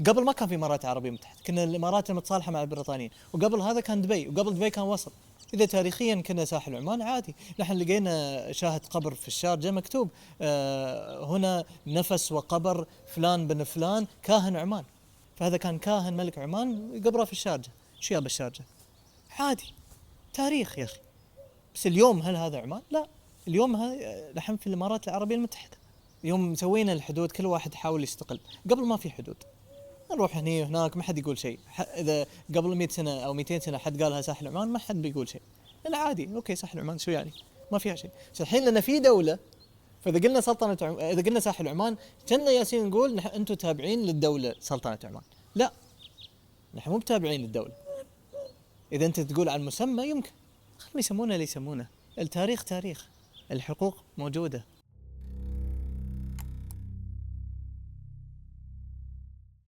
قبل ما كان في إمارات عربية متحدة، كنا الإمارات المتصالحة مع البريطانيين، وقبل هذا كان دبي، وقبل دبي كان وصل. إذا تاريخيا كنا ساحل عمان عادي. نحن لقينا شاهد قبر في الشارجة مكتوب هنا نفس وقبر فلان بن فلان كاهن عمان. فهذا كان كاهن ملك عمان قبره في الشارجة. شو يابا الشارجة؟ عادي، تاريخ يا أخي. بس اليوم هل هذا عمان؟ لا. اليوم نحن في الإمارات العربية المتحدة. يوم سوينا الحدود كل واحد حاول يستقل. قبل ما في حدود، نروح هني وهناك ما حد يقول شيء. إذا قبل 100 سنة أو 200 سنة حد قالها ساحل عمان ما حد بيقول شيء. لا عادي، أوكي ساحل عمان شو يعني؟ ما فيها شيء. بس الحين لنا في دولة، فإذا قلنا إذا قلنا ساحل عمان كنا ياسين نقول أنتم تابعين للدولة سلطنة عمان. لا، نحن مو تابعين للدولة. إذا أنت تقول عن مسمى يمكن خلوا يسمونه اللي يسمونه. التاريخ تاريخ، الحقوق موجودة.